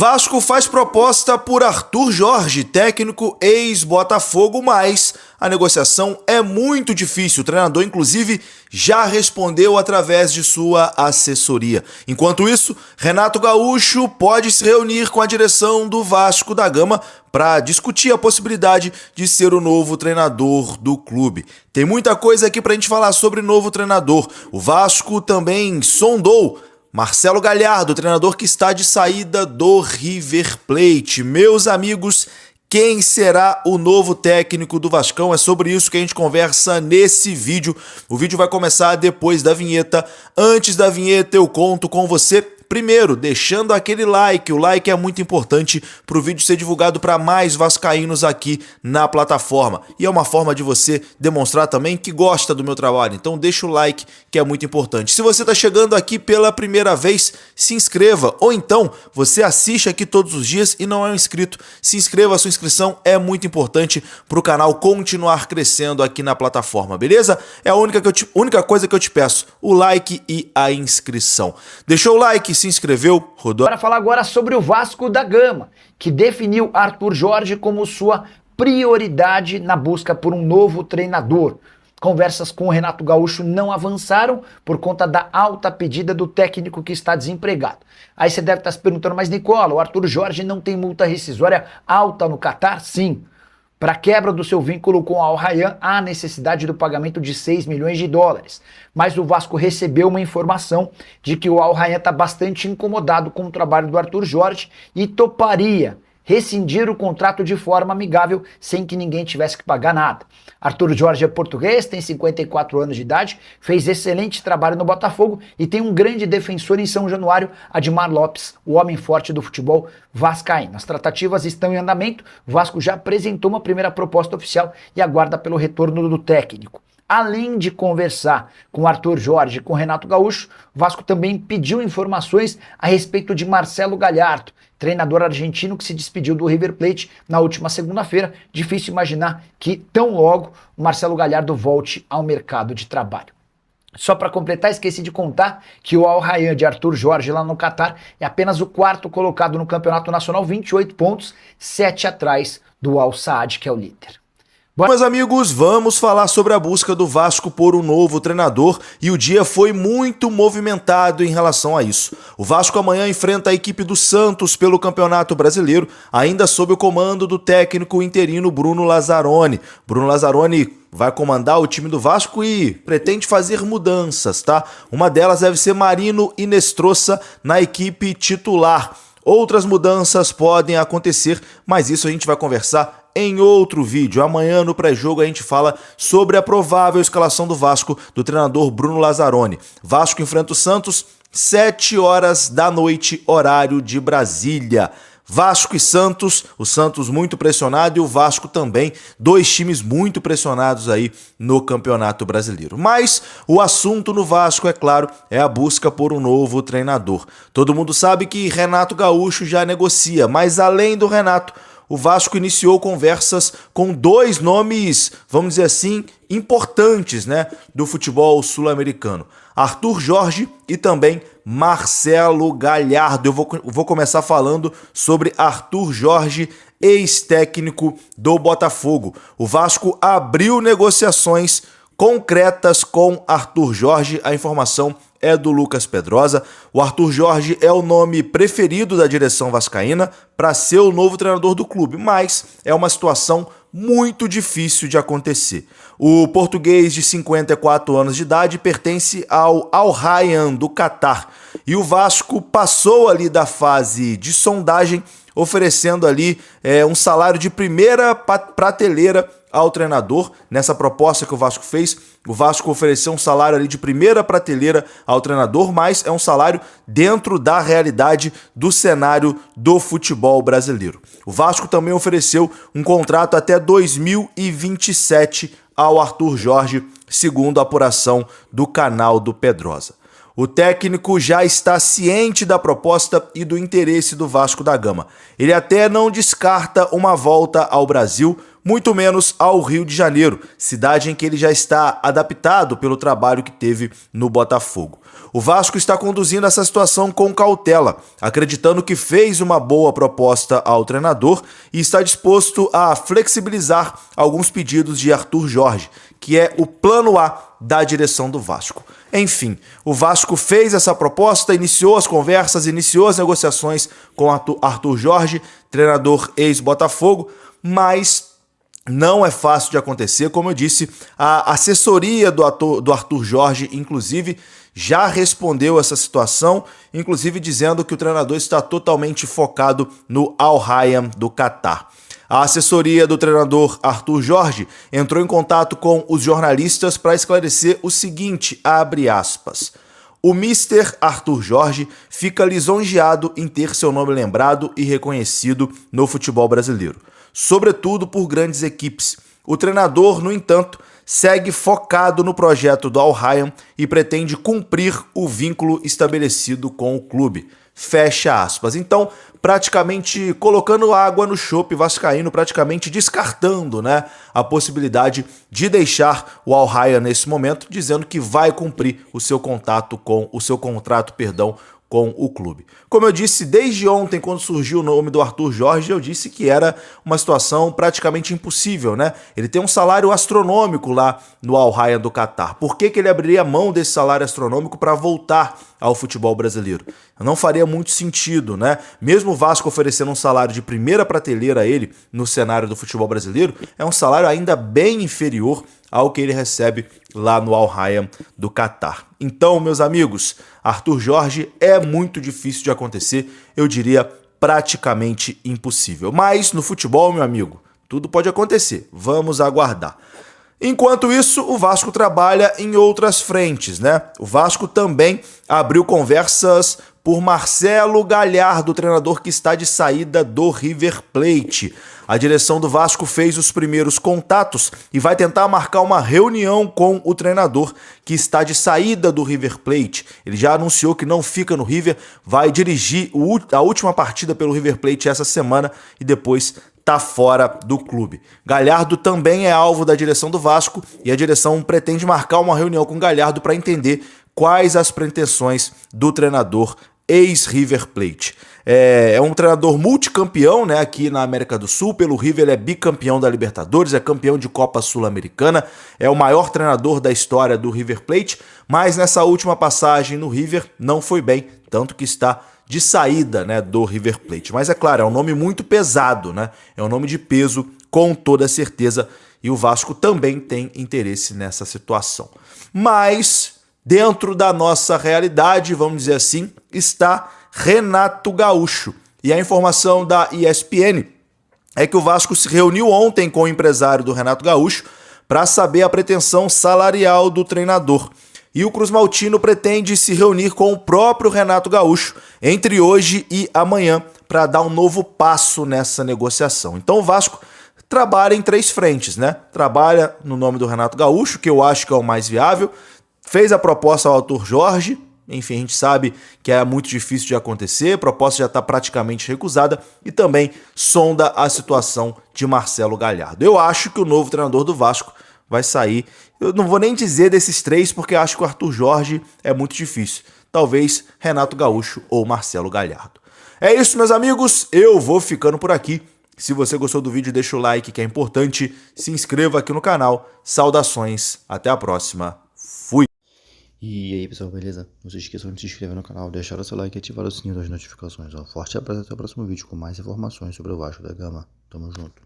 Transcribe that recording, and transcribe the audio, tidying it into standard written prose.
Vasco faz proposta por Arthur Jorge, técnico ex-Botafogo, mas a negociação é muito difícil. O treinador, inclusive, já respondeu através de sua assessoria. Enquanto isso, Renato Gaúcho pode se reunir com a direção do Vasco da Gama para discutir a possibilidade de ser o novo treinador do clube. Tem muita coisa aqui para a gente falar sobre o novo treinador. O Vasco também sondou Marcelo Galhardo, treinador que está de saída do River Plate. Meus amigos, quem será o novo técnico do Vascão? É sobre isso que a gente conversa nesse vídeo. O vídeo vai começar depois da vinheta. Antes da vinheta, eu conto com você. Primeiro, deixando aquele like. O like é muito importante para o vídeo ser divulgado para mais vascaínos aqui na plataforma. E é uma forma de você demonstrar também que gosta do meu trabalho. Então deixa o like, que é muito importante. Se você está chegando aqui pela primeira vez, se inscreva. Ou então, você assiste aqui todos os dias e não é um inscrito. Se inscreva, a sua inscrição é muito importante para o canal continuar crescendo aqui na plataforma, beleza? É a única coisa que eu te peço, o like e a inscrição. Deixou o like? Se inscreveu, rodou. Para falar agora sobre o Vasco da Gama, que definiu Arthur Jorge como sua prioridade na busca por um novo treinador. Conversas com o Renato Gaúcho não avançaram por conta da alta pedida do técnico que está desempregado. Aí você deve estar se perguntando, mas Nicola, o Arthur Jorge não tem multa rescisória alta no Catar? Sim. Para a quebra do seu vínculo com a Al Rayyan, há necessidade do pagamento de 6 milhões de dólares. Mas o Vasco recebeu uma informação de que o Al Rayyan está bastante incomodado com o trabalho do Arthur Jorge e toparia rescindir o contrato de forma amigável sem que ninguém tivesse que pagar nada. Arthur Jorge é português, tem 54 anos de idade, fez excelente trabalho no Botafogo e tem um grande defensor em São Januário, Admar Lopes, o homem forte do futebol vascaíno. As tratativas estão em andamento, o Vasco já apresentou uma primeira proposta oficial e aguarda pelo retorno do técnico. Além de conversar com Arthur Jorge e com Renato Gaúcho, o Vasco também pediu informações a respeito de Marcelo Galhardo, treinador argentino que se despediu do River Plate na última segunda-feira. Difícil imaginar que tão logo o Marcelo Galhardo volte ao mercado de trabalho. Só para completar, esqueci de contar que o Al Rayyan de Arthur Jorge lá no Catar é apenas o quarto colocado no Campeonato Nacional, 28 pontos, 7 atrás do Al Saad, que é o líder. Meus amigos, vamos falar sobre a busca do Vasco por um novo treinador e o dia foi muito movimentado em relação a isso. O Vasco amanhã enfrenta a equipe do Santos pelo Campeonato Brasileiro, ainda sob o comando do técnico interino Bruno Lazzaroni. Bruno Lazzaroni vai comandar o time do Vasco e pretende fazer mudanças, tá? Uma delas deve ser Marino Inestrosa na equipe titular. Outras mudanças podem acontecer, mas isso a gente vai conversar em outro vídeo. Amanhã no pré-jogo a gente fala sobre a provável escalação do Vasco do treinador Bruno Lazzaroni. Vasco enfrenta o Santos 7 horas da noite, horário de Brasília. Vasco e Santos, o Santos muito pressionado e o Vasco também, dois times muito pressionados aí no Campeonato Brasileiro. Mas o assunto no Vasco, é claro, é a busca por um novo treinador. Todo mundo sabe que Renato Gaúcho já negocia, mas além do Renato, o Vasco iniciou conversas com dois nomes, vamos dizer assim, importantes, né, do futebol sul-americano. Arthur Jorge e também Marcelo Galhardo. Eu vou começar falando sobre Arthur Jorge, ex-técnico do Botafogo. O Vasco abriu negociações concretas com Arthur Jorge. A informação é do Lucas Pedrosa. O Arthur Jorge é o nome preferido da direção vascaína para ser o novo treinador do clube, mas é uma situação muito difícil de acontecer. O português de 54 anos de idade pertence ao Al Rayyan do Catar e o Vasco passou ali da fase de sondagem, oferecendo ali um salário de primeira prateleira ao treinador. Nessa proposta que o Vasco fez, o Vasco ofereceu um salário ali de primeira prateleira ao treinador, mas é um salário dentro da realidade do cenário do futebol brasileiro. O Vasco também ofereceu um contrato até 2027 ao Arthur Jorge, segundo a apuração do canal do Pedrosa. O técnico já está ciente da proposta e do interesse do Vasco da Gama. Ele até não descarta uma volta ao Brasil, muito menos ao Rio de Janeiro, cidade em que ele já está adaptado pelo trabalho que teve no Botafogo. O Vasco está conduzindo essa situação com cautela, acreditando que fez uma boa proposta ao treinador e está disposto a flexibilizar alguns pedidos de Arthur Jorge, que é o plano A da direção do Vasco. Enfim, o Vasco fez essa proposta, iniciou as conversas, iniciou as negociações com Arthur Jorge, treinador ex-Botafogo, mas não é fácil de acontecer. Como eu disse, a assessoria do Arthur Jorge, inclusive, já respondeu essa situação, inclusive dizendo que o treinador está totalmente focado no Al Rayyan do Catar. A assessoria do treinador Arthur Jorge entrou em contato com os jornalistas para esclarecer o seguinte, abre aspas: o Mister Arthur Jorge fica lisonjeado em ter seu nome lembrado e reconhecido no futebol brasileiro, sobretudo por grandes equipes. O treinador, no entanto, segue focado no projeto do Al Rayyan e pretende cumprir o vínculo estabelecido com o clube. Fecha aspas. Então, praticamente colocando água no chope vascaíno, praticamente descartando, né, a possibilidade de deixar o Al Rayyan nesse momento, dizendo que vai cumprir o seu contrato com o clube. Como eu disse, desde ontem, quando surgiu o nome do Arthur Jorge, eu disse que era uma situação praticamente impossível, né? Ele tem um salário astronômico lá no Al Rayyan do Catar. Por que ele abriria mão desse salário astronômico para voltar ao futebol brasileiro? Não faria muito sentido, né? Mesmo o Vasco oferecendo um salário de primeira prateleira a ele no cenário do futebol brasileiro, é um salário ainda bem inferior ao que ele recebe lá no Al Rayyan do Catar. Então, meus amigos, Arthur Jorge é muito difícil de acontecer, eu diria praticamente impossível. Mas no futebol, meu amigo, tudo pode acontecer, vamos aguardar. Enquanto isso, o Vasco trabalha em outras frentes, né? O Vasco também abriu conversas por Marcelo Galhardo, treinador que está de saída do River Plate. A direção do Vasco fez os primeiros contatos e vai tentar marcar uma reunião com o treinador que está de saída do River Plate. Ele já anunciou que não fica no River, vai dirigir a última partida pelo River Plate essa semana e depois tá fora do clube. Galhardo também é alvo da direção do Vasco e a direção pretende marcar uma reunião com Galhardo para entender quais as pretensões do treinador ex-River Plate. É um treinador multicampeão, né, aqui na América do Sul. Pelo River ele é bicampeão da Libertadores, é campeão de Copa Sul-Americana, é o maior treinador da história do River Plate, mas nessa última passagem no River não foi bem, tanto que está de saída, né, do River Plate. Mas é claro, é um nome muito pesado, né? É um nome de peso, com toda certeza, e o Vasco também tem interesse nessa situação. Mas dentro da nossa realidade, vamos dizer assim, está Renato Gaúcho. E a informação da ESPN é que o Vasco se reuniu ontem com o empresário do Renato Gaúcho para saber a pretensão salarial do treinador. E o Cruzmaltino pretende se reunir com o próprio Renato Gaúcho entre hoje e amanhã para dar um novo passo nessa negociação. Então o Vasco trabalha em três frentes, né? Trabalha no nome do Renato Gaúcho, que eu acho que é o mais viável, fez a proposta ao Arthur Jorge, enfim, a gente sabe que é muito difícil de acontecer, a proposta já está praticamente recusada, e também sonda a situação de Marcelo Galhardo. Eu acho que o novo treinador do Vasco vai sair, eu não vou nem dizer desses três, porque acho que o Arthur Jorge é muito difícil. Talvez Renato Gaúcho ou Marcelo Galhardo. É isso, meus amigos, eu vou ficando por aqui. Se você gostou do vídeo, deixa o like, que é importante. Se inscreva aqui no canal. Saudações, até a próxima. Fui! E aí pessoal, beleza? Não se esqueçam de se inscrever no canal, deixar o seu like e ativar o sininho das notificações. Um forte abraço, até o próximo vídeo com mais informações sobre o Vasco da Gama. Tamo junto.